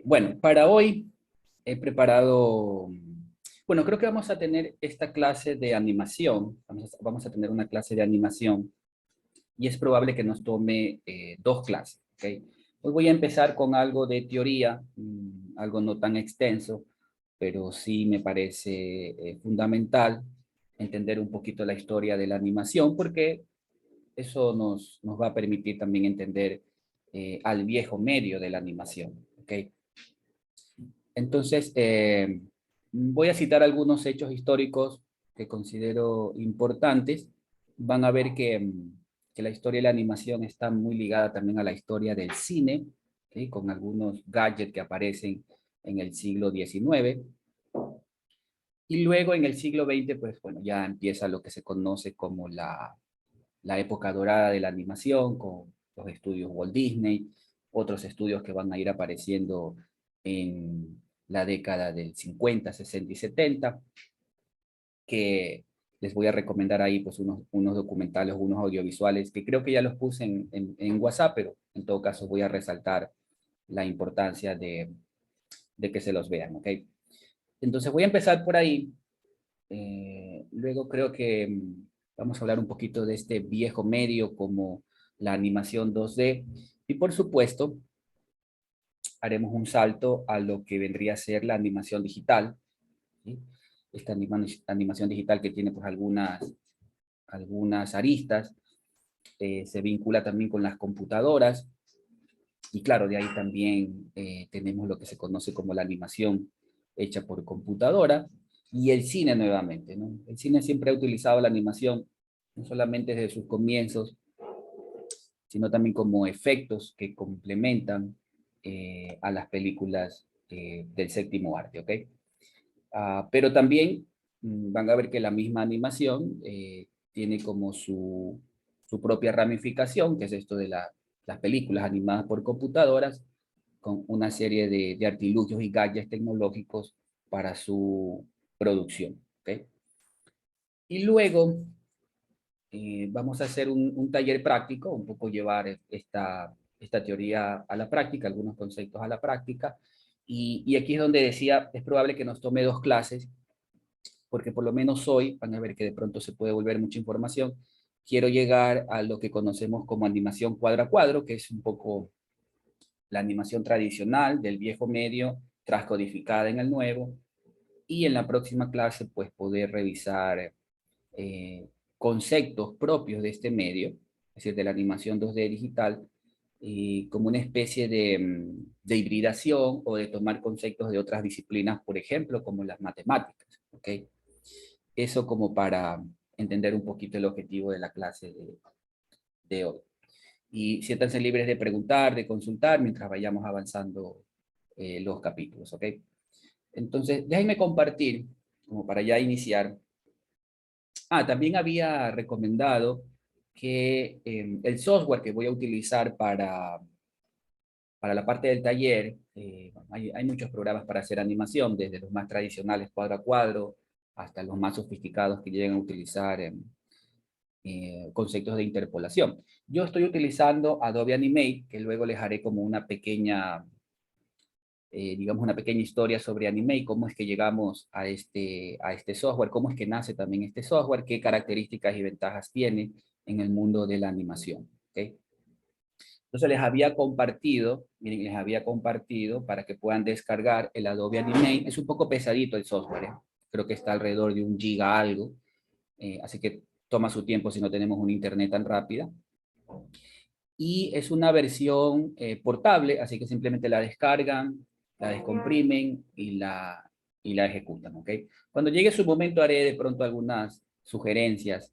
Bueno, para hoy he preparado, bueno, creo que vamos a tener esta clase de animación, vamos a tener una clase de animación y es probable que nos tome dos clases, ¿ok? Hoy voy a empezar con algo de teoría, algo no tan extenso, pero sí me parece fundamental entender un poquito la historia de la animación porque eso nos va a permitir también entender al viejo medio de la animación, ¿ok? Entonces, voy a citar algunos hechos históricos que considero importantes. Van a ver que la historia de la animación está muy ligada también a la historia del cine, ¿sí? Con algunos gadgets que aparecen en el siglo XIX. Y luego en el siglo XX, pues bueno, ya empieza lo que se conoce como la época dorada de la animación, con los estudios Walt Disney, otros estudios que van a ir apareciendo en la década del 50, 60 y 70, que les voy a recomendar ahí pues unos documentales, unos audiovisuales que creo que ya los puse en WhatsApp, pero en todo caso voy a resaltar la importancia de que se los vean, ¿ok? Entonces voy a empezar por ahí. Luego creo que vamos a hablar un poquito de este viejo medio como la animación 2D y por supuesto haremos un salto a lo que vendría a ser la animación digital, ¿sí? Esta animación digital que tiene pues algunas aristas, se vincula también con las computadoras y claro, de ahí también tenemos lo que se conoce como la animación hecha por computadora y el cine nuevamente, ¿no? El cine siempre ha utilizado la animación no solamente desde sus comienzos, sino también como efectos que complementan a las películas del séptimo arte, ¿ok? Pero también van a ver que la misma animación tiene como su propia ramificación, que es esto de las películas animadas por computadoras, con una serie de artilugios y gadgets tecnológicos para su producción, ¿ok? Y luego vamos a hacer un taller práctico, un poco llevar esta teoría a la práctica, algunos conceptos a la práctica. Y aquí es donde decía, es probable que nos tome dos clases, porque por lo menos hoy, van a ver que de pronto se puede volver mucha información, quiero llegar a lo que conocemos como animación cuadro a cuadro, que es un poco la animación tradicional del viejo medio, transcodificada en el nuevo, y en la próxima clase pues poder revisar eh, conceptos propios de este medio, es decir, de la animación 2D digital, y como una especie de hibridación o de tomar conceptos de otras disciplinas, por ejemplo, como las matemáticas, ¿ok? Eso como para entender un poquito el objetivo de la clase de hoy. Y siéntanse libres de preguntar, de consultar mientras vayamos avanzando los capítulos, ¿ok? Entonces, déjenme compartir, como para ya iniciar. También había recomendado que el software que voy a utilizar para la parte del taller, bueno, hay muchos programas para hacer animación, desde los más tradicionales cuadro a cuadro hasta los más sofisticados que llegan a utilizar conceptos de interpolación. Yo estoy utilizando Adobe Animate, que luego les haré como una pequeña, digamos, una pequeña historia sobre Animate, cómo es que llegamos a este software, cómo es que nace también este software, qué características y ventajas tiene en el mundo de la animación. ¿Okay? Entonces les había compartido, miren, les había compartido para que puedan descargar el Adobe Animate. Es un poco pesadito el software, ¿eh? Creo que está alrededor de 1 giga algo, así que toma su tiempo si no tenemos un internet tan rápida. Y es una versión portable, así que simplemente la descargan, la descomprimen y la ejecutan, ¿ok? Cuando llegue su momento haré de pronto algunas sugerencias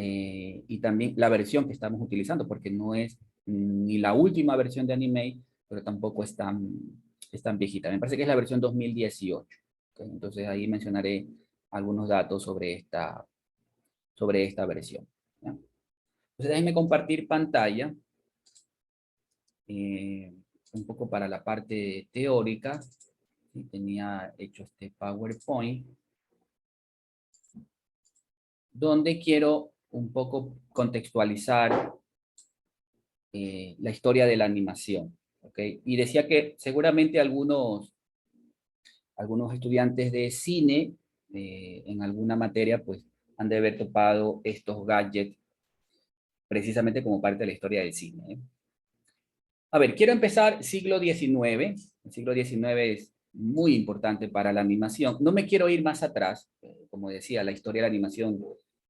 y también la versión que estamos utilizando, porque no es ni la última versión de Animate, pero tampoco es tan viejita. Me parece que es la versión 2018. ¿Ok? Entonces ahí mencionaré algunos datos sobre esta versión. ¿Ya? Entonces déjenme compartir pantalla eh, un poco para la parte teórica. ¿Sí? Tenía hecho este PowerPoint, donde quiero un poco contextualizar la historia de la animación. ¿ok? Y decía que seguramente algunos estudiantes de cine en alguna materia pues han de haber topado estos gadgets precisamente como parte de la historia del cine. ¿Eh? A ver, quiero empezar siglo XIX. El siglo XIX es muy importante para la animación. No me quiero ir más atrás. Como decía, la historia de la animación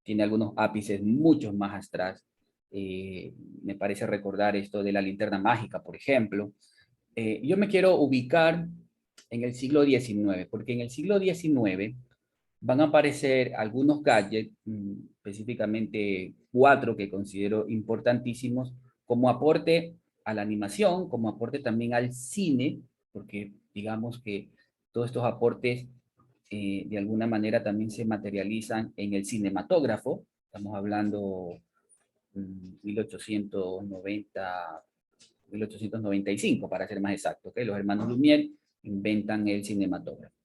tiene algunos ápices mucho más atrás. Me parece recordar esto de la linterna mágica, por ejemplo. Yo me quiero ubicar en el siglo XIX, porque en el siglo XIX van a aparecer algunos gadgets, específicamente 4 que considero importantísimos, como aporte a la animación, como aporte también al cine, porque digamos que todos estos aportes de alguna manera también se materializan en el cinematógrafo. Estamos hablando 1890, 1895 para ser más exacto, ¿okay? Los hermanos Lumière inventan el cinematógrafo.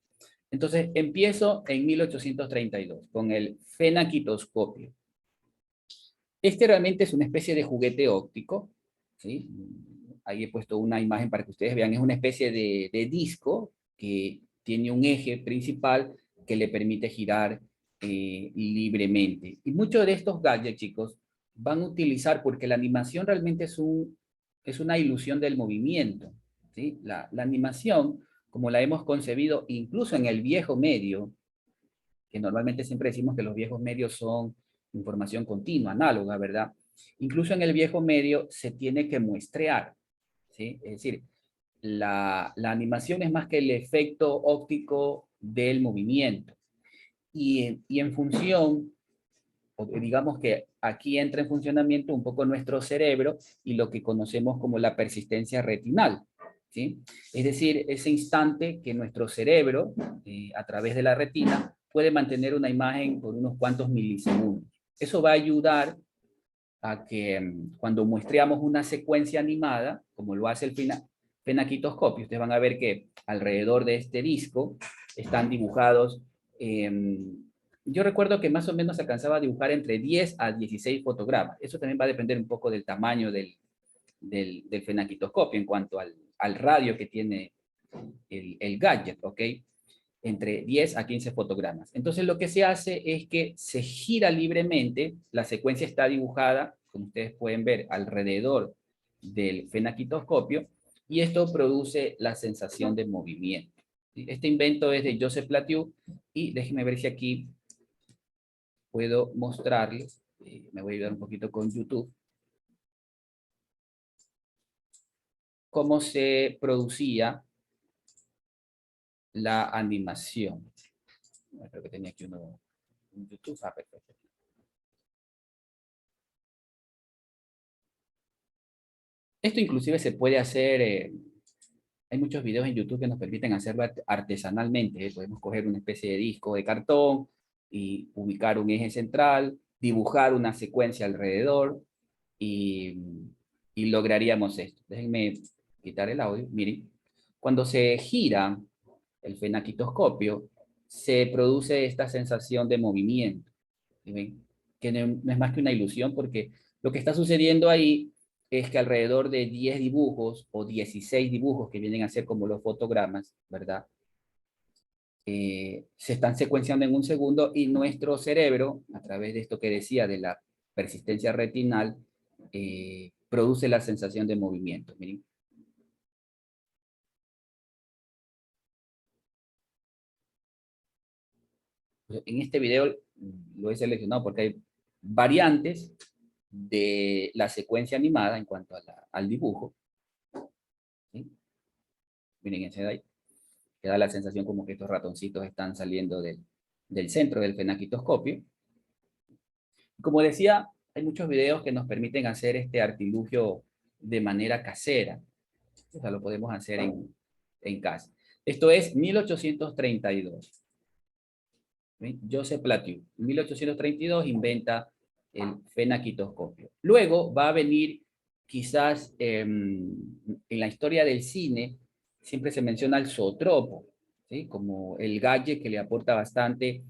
Entonces, empiezo en 1832 con el fenaquitoscopio. Este realmente es una especie de juguete óptico, ¿sí? Ahí he puesto una imagen para que ustedes vean. Es una especie de disco que tiene un eje principal que le permite girar libremente. Y muchos de estos gadgets, chicos, van a utilizar, porque la animación realmente es una ilusión del movimiento, ¿sí? La animación, como la hemos concebido incluso en el viejo medio, que normalmente siempre decimos que los viejos medios son información continua, análoga, ¿verdad? Incluso en el viejo medio se tiene que muestrear, ¿sí? Es decir, la animación es más que el efecto óptico del movimiento. Y en función, o digamos que aquí entra en funcionamiento un poco nuestro cerebro y lo que conocemos como la persistencia retinal, ¿sí? Es decir, ese instante que nuestro cerebro, a través de la retina, puede mantener una imagen por unos cuantos milisegundos. Eso va a ayudar a que cuando muestreamos una secuencia animada, como lo hace el fenaquitoscopio, ustedes van a ver que alrededor de este disco están dibujados, yo recuerdo que más o menos se alcanzaba a dibujar entre 10 a 16 fotogramas. Eso también va a depender un poco del tamaño del fenaquitoscopio en cuanto al radio que tiene el gadget, ¿ok? Entre 10 a 15 fotogramas. Entonces lo que se hace es que se gira libremente, la secuencia está dibujada, como ustedes pueden ver, alrededor del fenaquitoscopio, y esto produce la sensación de movimiento. Este invento es de Joseph Plateau, y déjenme ver si aquí puedo mostrarles, me voy a ayudar un poquito con YouTube, cómo se producía la animación. Creo que tenía aquí uno en YouTube. Ah, perfecto. Esto inclusive se puede hacer, hay muchos videos en YouTube que nos permiten hacerlo artesanalmente. Podemos coger una especie de disco de cartón y ubicar un eje central, dibujar una secuencia alrededor y, y lograríamos esto. Déjenme quitar el audio. Miren, cuando se gira el fenaquitoscopio, se produce esta sensación de movimiento. ¿Sí ven? Que no es más que una ilusión, porque lo que está sucediendo ahí es que alrededor de 10 dibujos o 16 dibujos que vienen a ser como los fotogramas, ¿verdad? Se están secuenciando en un segundo y nuestro cerebro, a través de esto que decía de la persistencia retinal, produce la sensación de movimiento. Miren. En este video lo he seleccionado porque hay variantes de la secuencia animada en cuanto a al dibujo. ¿Sí? Miren ese de ahí, que da la sensación como que estos ratoncitos están saliendo del centro del fenaquitoscopio. Como decía, hay muchos videos que nos permiten hacer este artilugio de manera casera. O sea, lo podemos hacer en casa. Esto es 1832. ¿Sí? Joseph Plateau. En 1832 inventa el fenaquitoscopio. Luego va a venir, quizás en la historia del cine, siempre se menciona el zootropo, ¿sí? Como el gadget que le aporta bastante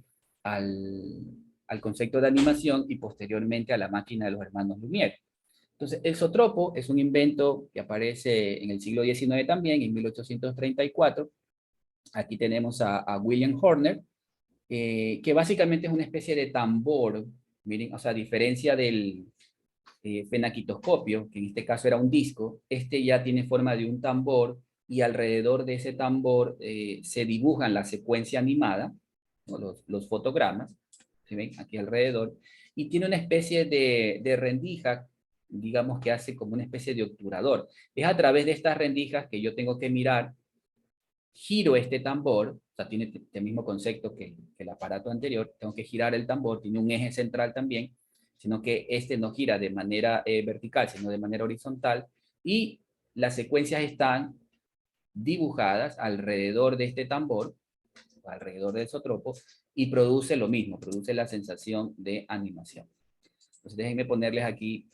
al concepto de animación y posteriormente a la máquina de los hermanos Lumière. Entonces, el zootropo es un invento que aparece en el siglo XIX también, en 1834. Aquí tenemos a William Horner, que básicamente es una especie de tambor, miren, o sea, a diferencia del fenaquitoscopio, que en este caso era un disco, este ya tiene forma de un tambor y alrededor de ese tambor se dibujan la secuencia animada, ¿no? Los fotogramas, ¿se ven? Aquí alrededor, y tiene una especie de rendija, digamos que hace como una especie de obturador. Es a través de estas rendijas que yo tengo que mirar, giro este tambor, o sea, tiene el mismo concepto que el aparato anterior, tengo que girar el tambor, tiene un eje central también, sino que este no gira de manera vertical, sino de manera horizontal, y las secuencias están dibujadas alrededor de este tambor, alrededor del zootropo, y produce lo mismo, produce la sensación de animación. Entonces déjenme ponerles aquí,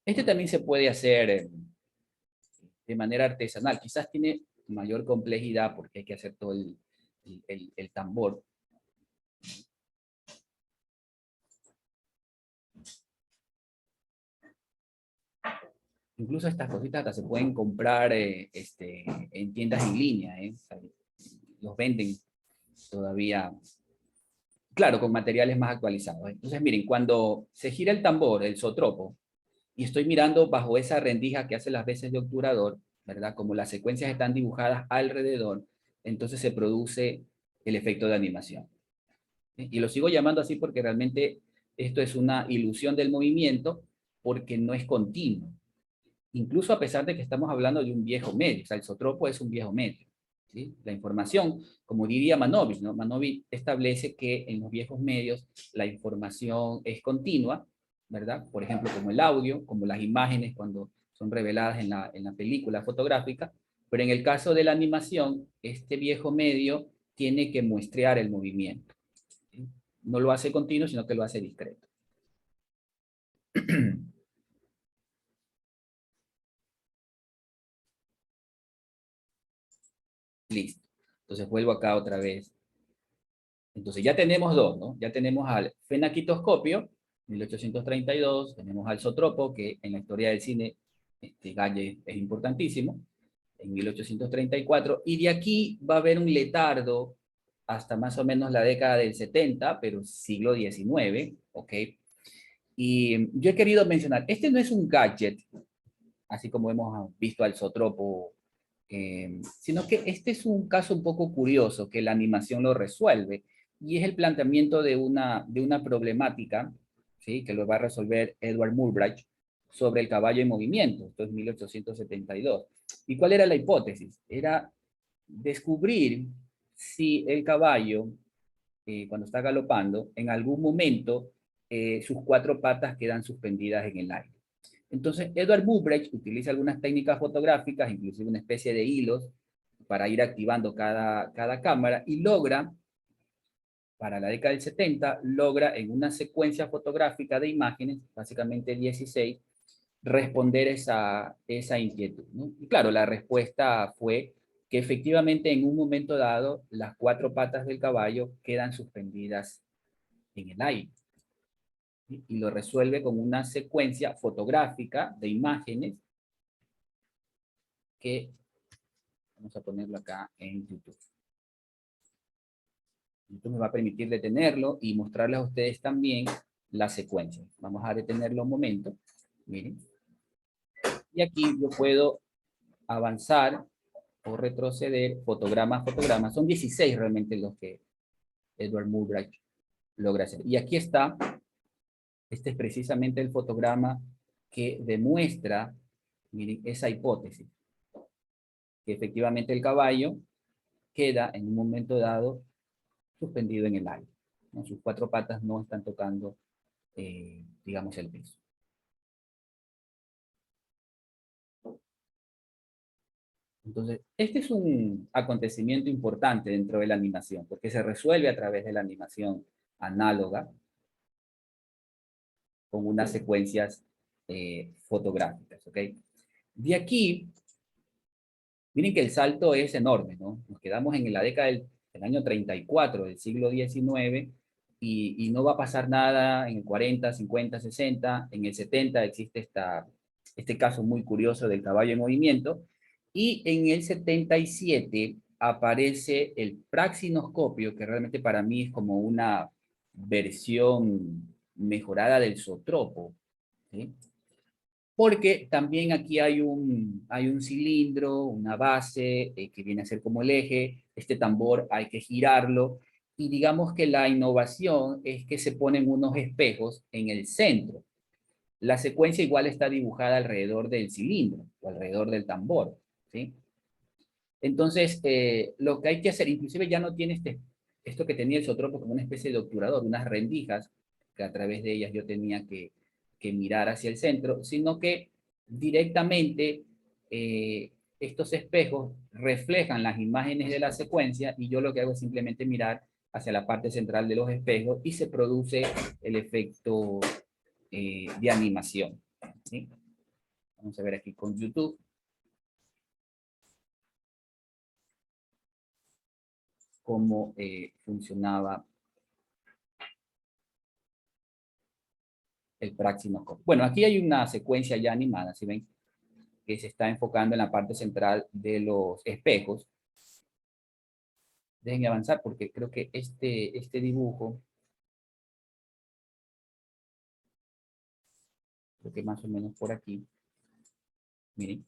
este también se puede hacer de manera artesanal, quizás tiene mayor complejidad porque hay que hacer todo el tambor. Incluso estas cositas hasta se pueden comprar en tiendas en línea, o sea, los venden todavía, claro, con materiales más actualizados. Entonces, miren, cuando se gira el tambor, el zootropo, y estoy mirando bajo esa rendija que hace las veces de obturador, ¿verdad? Como las secuencias están dibujadas alrededor, entonces se produce el efecto de animación. ¿Sí? Y lo sigo llamando así porque realmente esto es una ilusión del movimiento porque no es continuo. Incluso a pesar de que estamos hablando de un viejo medio, o sea, el zootropo es un viejo medio. ¿Sí? La información, como diría Manovich, ¿no? Manovich establece que en los viejos medios la información es continua, ¿verdad? Por ejemplo, como el audio, como las imágenes cuando son reveladas en la película fotográfica, pero en el caso de la animación, este viejo medio tiene que muestrear el movimiento. ¿Sí? No lo hace continuo, sino que lo hace discreto. Listo. Entonces vuelvo acá otra vez. Entonces ya tenemos dos, ¿no? Ya tenemos al fenaquitoscopio, 1832, tenemos al zootropo, que en la historia del cine, Galle es importantísimo, en 1834, y de aquí va a haber un letardo hasta más o menos la década del 70, pero siglo XIX, ¿ok? Y yo he querido mencionar, este no es un gadget, así como hemos visto al zootropo, sino que este es un caso un poco curioso que la animación lo resuelve y es el planteamiento de una problemática, ¿sí? Que lo va a resolver Edward Muybridge sobre el caballo en movimiento, esto es 1872. ¿Y cuál era la hipótesis? Era descubrir si el caballo, cuando está galopando, en algún momento sus cuatro patas quedan suspendidas en el aire. Entonces, Edward Muybridge utiliza algunas técnicas fotográficas, inclusive una especie de hilos, para ir activando cada cámara y logra, para la década del 70, logra en una secuencia fotográfica de imágenes, básicamente 16, responder esa inquietud, ¿no? Y claro, la respuesta fue que efectivamente en un momento dado las cuatro patas del caballo quedan suspendidas en el aire. ¿Sí? Y lo resuelve con una secuencia fotográfica de imágenes que vamos a ponerlo acá en YouTube. YouTube me va a permitir detenerlo y mostrarles a ustedes también la secuencia. Vamos a detenerlo un momento. Miren. Y aquí yo puedo avanzar o retroceder fotograma a fotograma. Son 16 realmente los que Edward Muybridge logra hacer. Y aquí está, este es precisamente el fotograma que demuestra, miren, esa hipótesis, que efectivamente el caballo queda en un momento dado suspendido en el aire, ¿no? Sus cuatro patas no están tocando, digamos, el piso. Entonces, este es un acontecimiento importante dentro de la animación, porque se resuelve a través de la animación análoga con unas secuencias fotográficas, ¿ok? De aquí, miren que el salto es enorme, ¿no? Nos quedamos en la década del año 34 del siglo XIX y no va a pasar nada en el 40, 50, 60, en el 70 existe este caso muy curioso del caballo en movimiento, y en el 77 aparece el praxinoscopio, que realmente para mí es como una versión mejorada del zootropo, ¿sí? Porque también aquí hay un cilindro, una base que viene a ser como el eje, este tambor hay que girarlo, y digamos que la innovación es que se ponen unos espejos en el centro. La secuencia igual está dibujada alrededor del cilindro o alrededor del tambor, ¿sí? Entonces, lo que hay que hacer, inclusive ya no tiene esto que tenía el zootropo como una especie de obturador, unas rendijas, que a través de ellas yo tenía que mirar hacia el centro, sino que directamente estos espejos reflejan las imágenes de la secuencia y yo lo que hago es simplemente mirar hacia la parte central de los espejos y se produce el efecto de animación, ¿sí? Vamos a ver aquí con YouTube cómo funcionaba el praxinoscopio. Bueno, aquí hay una secuencia ya animada, ¿sí ven? Que se está enfocando en la parte central de los espejos. Déjenme avanzar porque creo que este dibujo, creo que más o menos por aquí, miren,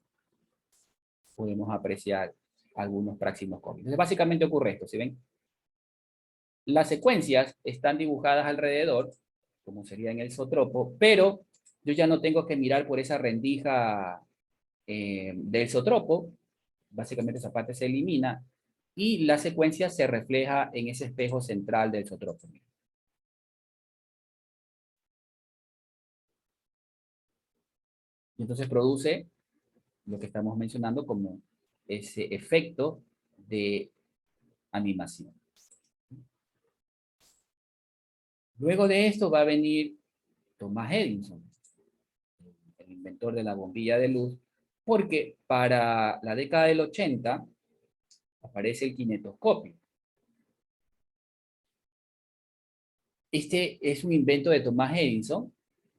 podemos apreciar algunos praxinoscopios. Entonces, básicamente ocurre esto, ¿sí ven? Las secuencias están dibujadas alrededor, como sería en el zootropo, pero yo ya no tengo que mirar por esa rendija del zootropo, básicamente esa parte se elimina, y la secuencia se refleja en ese espejo central del zootropo. Y entonces produce lo que estamos mencionando como ese efecto de animación. Luego de esto va a venir Thomas Edison, el inventor de la bombilla de luz, porque para la década del 80 aparece el kinetoscopio. Este es un invento de Thomas Edison,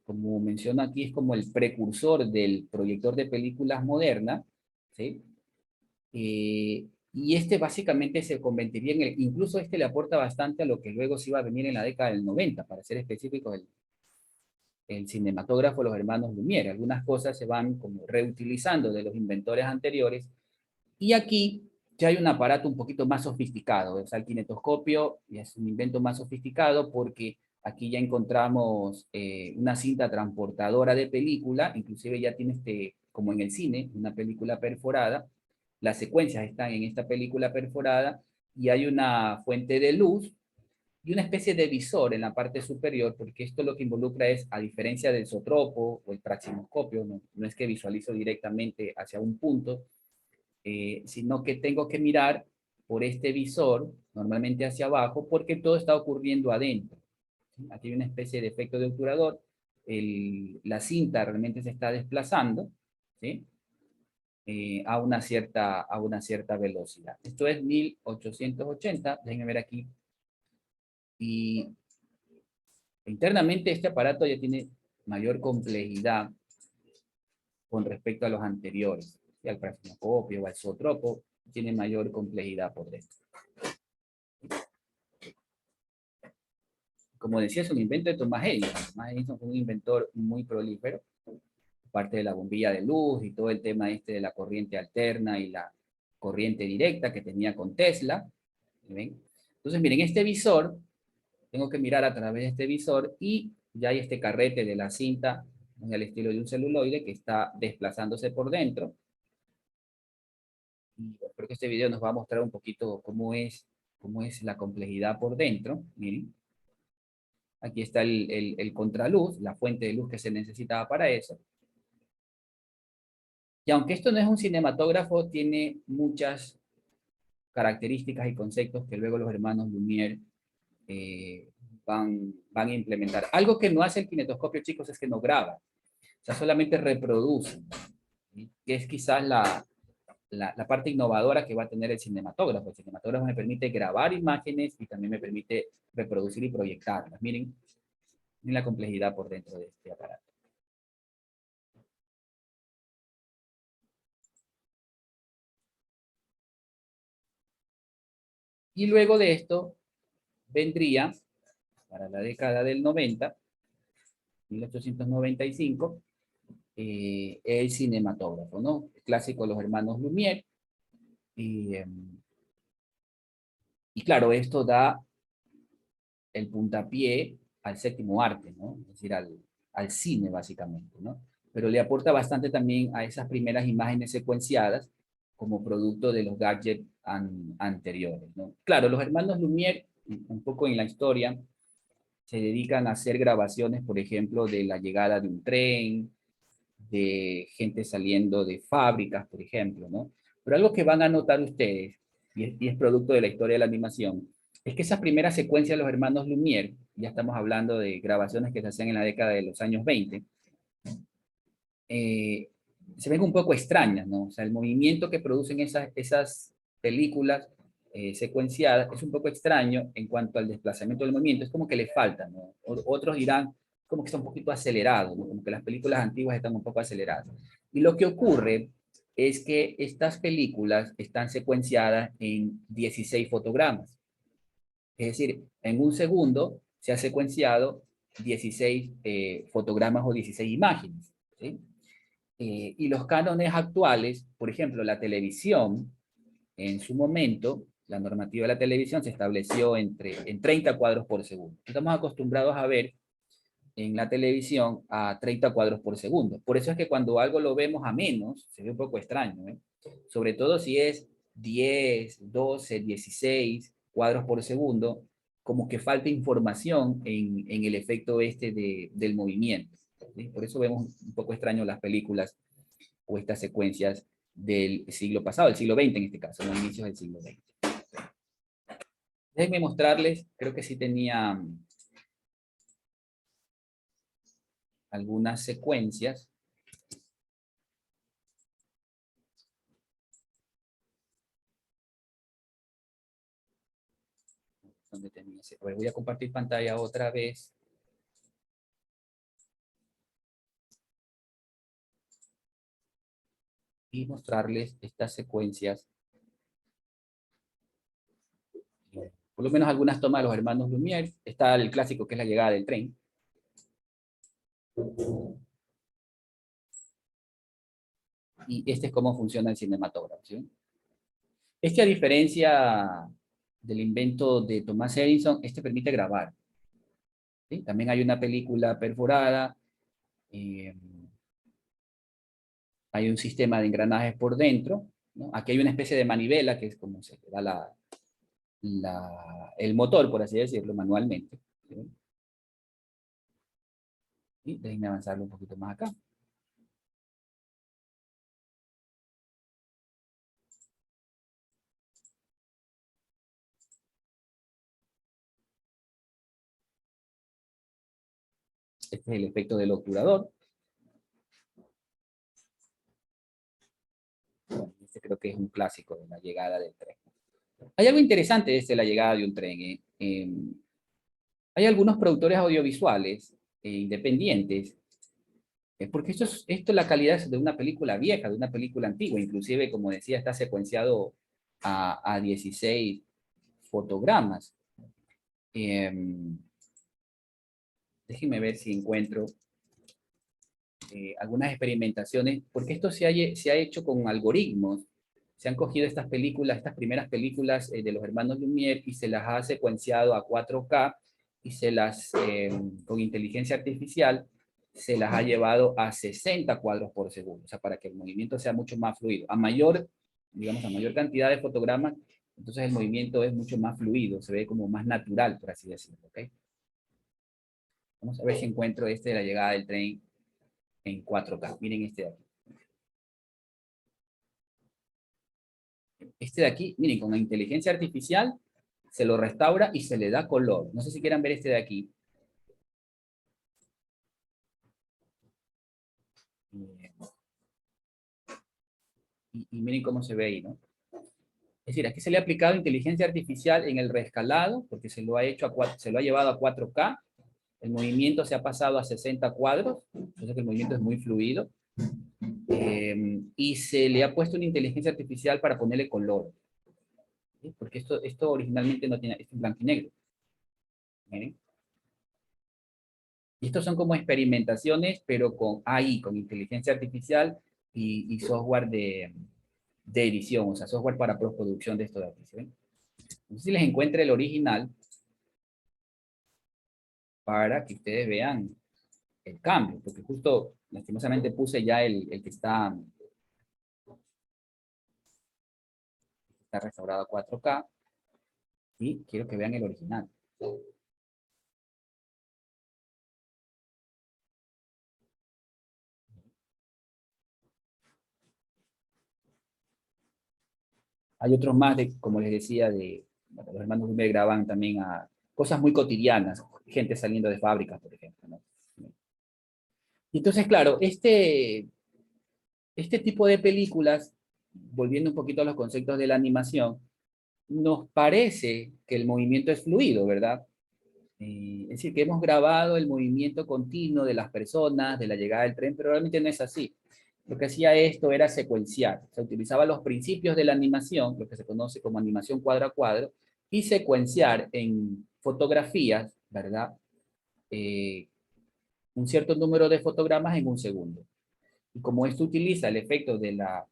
como menciono aquí, es como el precursor del proyector de películas moderna, ¿sí? Y este básicamente se convertiría en incluso este le aporta bastante a lo que luego se iba a venir en la década del 90, para ser específico, el cinematógrafo de los hermanos Lumière. Algunas cosas se van como reutilizando de los inventores anteriores, y aquí ya hay un aparato un poquito más sofisticado. O sea, el kinetoscopio es un invento más sofisticado porque aquí ya encontramos una cinta transportadora de película, inclusive ya tiene como en el cine, una película perforada. Las secuencias están en esta película perforada y hay una fuente de luz y una especie de visor en la parte superior, porque esto lo que involucra es, a diferencia del zootropo o el praxinoscopio, no es que visualizo directamente hacia un punto, sino que tengo que mirar por este visor, normalmente hacia abajo, porque todo está ocurriendo adentro. ¿Sí? Aquí hay una especie de efecto de obturador, la cinta realmente se está desplazando, ¿sí? A una cierta velocidad. Esto es 1880, déjenme ver aquí. Y internamente este aparato ya tiene mayor complejidad con respecto a los anteriores, y al praxinoscopio o al zootropo, tiene mayor complejidad por dentro. Como decía, es un invento de Thomas Edison. Thomas Edison fue un inventor muy prolífero, parte de la bombilla de luz y todo el tema de la corriente alterna y la corriente directa que tenía con Tesla. ¿Ven? Entonces, miren, este visor, tengo que mirar a través de este visor y ya hay este carrete de la cinta en el estilo de un celuloide que está desplazándose por dentro. Y creo que este video nos va a mostrar un poquito cómo es la complejidad por dentro. Miren. Aquí está el contraluz, la fuente de luz que se necesitaba para eso. Y aunque esto no es un cinematógrafo, tiene muchas características y conceptos que luego los hermanos Lumière eh, van a implementar. Algo que no hace el kinetoscopio, chicos, es que no graba. O sea, solamente reproduce. ¿Sí? Que es quizás la parte innovadora que va a tener el cinematógrafo. El cinematógrafo me permite grabar imágenes y también me permite reproducir y proyectarlas. Miren, miren la complejidad por dentro de este aparato. Y luego de esto vendría, para la década del 90, 1895, el cinematógrafo, ¿no? El clásico de los hermanos Lumière. Y, y claro, esto da el puntapié al séptimo arte, ¿no? Es decir, al cine, básicamente, ¿no? Pero le aporta bastante también a esas primeras imágenes secuenciadas como producto de los gadgets anteriores, ¿no? Claro, los hermanos Lumière, un poco en la historia, se dedican a hacer grabaciones, por ejemplo, de la llegada de un tren, de gente saliendo de fábricas, por ejemplo, ¿no? Pero algo que van a notar ustedes, y es producto de la historia de la animación, es que esa primera secuencia de los hermanos Lumière, ya estamos hablando de grabaciones que se hacían en la década de los años 20, se ven un poco extrañas, ¿no? O sea, el movimiento que producen esas películas secuenciadas es un poco extraño en cuanto al desplazamiento del movimiento, es como que le falta, ¿no? Otros dirán como que está un poquito acelerado, ¿no? Como que las películas antiguas están un poco aceleradas. Y lo que ocurre es que estas películas están secuenciadas en 16 fotogramas. Es decir, en un segundo se ha secuenciado 16 fotogramas o 16 imágenes, ¿sí? Y los cánones actuales, por ejemplo, la televisión, en su momento, la normativa de la televisión se estableció en 30 cuadros por segundo. Estamos acostumbrados a ver en la televisión a 30 cuadros por segundo. Por eso es que cuando algo lo vemos a menos, se ve un poco extraño, ¿eh? Sobre todo si es 10, 12, 16 cuadros por segundo, como que falta información en el efecto del movimiento, ¿sí? Por eso vemos un poco extraño las películas o estas secuencias del siglo pasado, el siglo XX en este caso, los inicios del siglo XX. Déjenme mostrarles, creo que sí tenía algunas secuencias. Donde tenía ese. A ver, voy a compartir pantalla otra vez. Y mostrarles estas secuencias. Por lo menos algunas tomas de los hermanos Lumière. Está el clásico que es la llegada del tren. Y este es cómo funciona el cinematógrafo, ¿sí? Este, a diferencia del invento de Thomas Edison, este permite grabar, ¿sí? También hay una película perforada. Eh, hay un sistema de engranajes por dentro, ¿no? Aquí hay una especie de manivela, que es como se da el motor, por así decirlo, manualmente, ¿sí? Y déjenme avanzarlo un poquito más acá. Este es el efecto del obturador. Este creo que es un clásico de la llegada del tren. Hay algo interesante de la llegada de un tren. Hay algunos productores audiovisuales independientes, porque esto la calidad es de una película vieja, de una película antigua. Inclusive, como decía, está secuenciado a 16 fotogramas. Déjenme ver si encuentro algunas experimentaciones, porque esto se ha hecho con algoritmos. Se han cogido estas películas, estas primeras películas de los hermanos Lumière y se las ha secuenciado a 4K y con inteligencia artificial, se las ha llevado a 60 cuadros por segundo, o sea, para que el movimiento sea mucho más fluido. Digamos, a mayor cantidad de fotogramas, entonces el movimiento es mucho más fluido, se ve como más natural, por así decirlo, ¿ok? Vamos a ver si encuentro de la llegada del tren en 4K. Miren este de aquí. Este de aquí, miren, con la inteligencia artificial se lo restaura y se le da color. No sé si quieran ver este de aquí. y miren cómo se ve ahí, ¿no? Es decir, aquí se le ha aplicado inteligencia artificial en el reescalado, porque se lo ha hecho se lo ha llevado a 4K, el movimiento se ha pasado a 60 cuadros, entonces el movimiento es muy fluido, y se le ha puesto una inteligencia artificial para ponerle color, ¿sí? Porque esto originalmente no tiene, esto es blanco y negro. Miren. Y estos son como experimentaciones, pero con AI, con inteligencia artificial y software de edición, o sea, software para postproducción de estos datos. ¿Sí? No sé si les encuentre el original para que ustedes vean el cambio, porque justo lastimosamente puse ya el que está restaurado a 4K y quiero que vean el original. Hay otros más, como les decía, bueno, los hermanos Lumière graban también a cosas muy cotidianas, gente saliendo de fábricas, por ejemplo, ¿no? Y entonces, claro, este tipo de películas, volviendo un poquito a los conceptos de la animación, nos parece que el movimiento es fluido, ¿verdad? Es decir, que hemos grabado el movimiento continuo de las personas, de la llegada del tren, pero realmente no es así. Lo que hacía esto era secuenciar. Se utilizaba los principios de la animación, lo que se conoce como animación cuadro a cuadro, y secuenciar en fotografías, ¿verdad? Eh, un cierto número de fotogramas en un segundo. Y como esto utiliza el efecto de la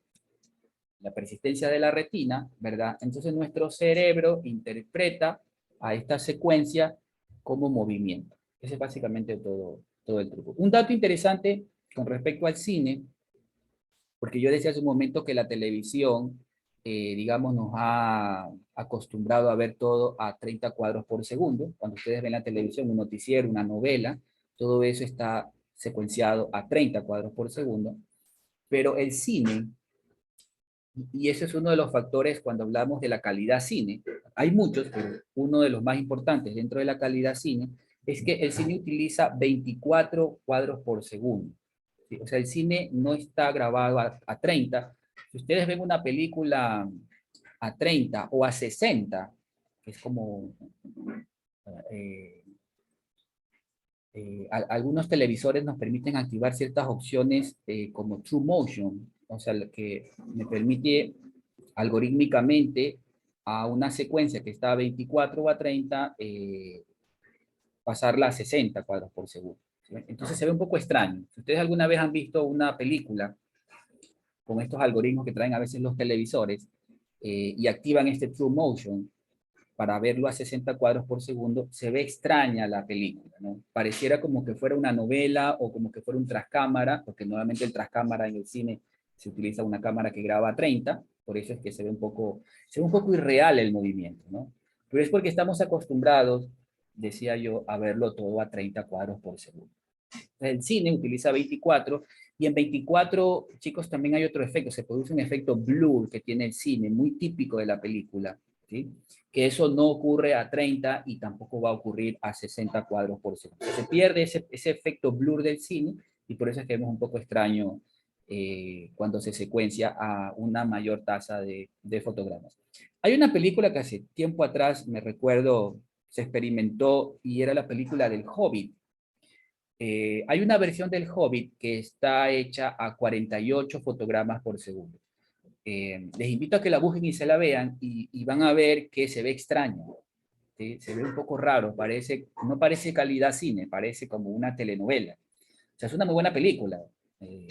persistencia de la retina, ¿verdad? Entonces nuestro cerebro interpreta a esta secuencia como movimiento. Ese es básicamente todo el truco. Un dato interesante con respecto al cine, porque yo decía hace un momento que la televisión, digamos, nos ha acostumbrado a ver todo a 30 cuadros por segundo. Cuando ustedes ven la televisión, un noticiero, una novela, todo eso está secuenciado a 30 cuadros por segundo. Pero el cine, y ese es uno de los factores cuando hablamos de la calidad cine. Hay muchos, pero uno de los más importantes dentro de la calidad cine es que el cine utiliza 24 cuadros por segundo. ¿Sí? O sea, el cine no está grabado a 30. Si ustedes ven una película a 30 o a 60, que es como eh, algunos televisores nos permiten activar ciertas opciones como True Motion, o sea, lo que me permite algorítmicamente a una secuencia que está a 24 o a 30, pasarla a 60 cuadros por segundo. ¿Sí? Entonces se ve un poco extraño. Si ustedes alguna vez han visto una película con estos algoritmos que traen a veces los televisores y activan este True Motion, para verlo a 60 cuadros por segundo, se ve extraña la película, ¿no? Pareciera como que fuera una novela o como que fuera un trascámara, porque nuevamente el trascámara en el cine se utiliza una cámara que graba a 30, por eso es que se ve un poco irreal el movimiento, ¿no? Pero es porque estamos acostumbrados, decía yo, a verlo todo a 30 cuadros por segundo. El cine utiliza 24 y en 24, chicos, también hay otro efecto, se produce un efecto blur que tiene el cine, muy típico de la película, ¿sí? Que eso no ocurre a 30 y tampoco va a ocurrir a 60 cuadros por segundo. Se pierde ese efecto blur del cine y por eso es que vemos un poco extraño cuando se secuencia a una mayor tasa de fotogramas. Hay una película que hace tiempo atrás, me recuerdo, se experimentó y era la película del Hobbit. Hay una versión del Hobbit que está hecha a 48 fotogramas por segundo. Les invito a que la busquen y se la vean y van a ver que se ve extraño. ¿Sí? Se ve un poco raro, no parece calidad cine, parece como una telenovela. O sea, es una muy buena película eh,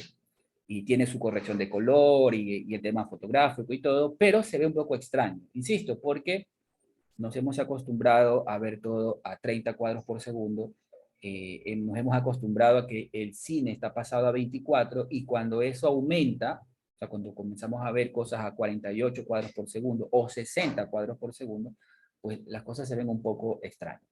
y tiene su corrección de color y el tema fotográfico y todo, pero se ve un poco extraño. Insisto, porque nos hemos acostumbrado a ver todo a 30 cuadros por segundo, nos hemos acostumbrado a que el cine está pasado a 24 y cuando eso aumenta, o sea, cuando comenzamos a ver cosas a 48 cuadros por segundo o 60 cuadros por segundo, pues las cosas se ven un poco extrañas.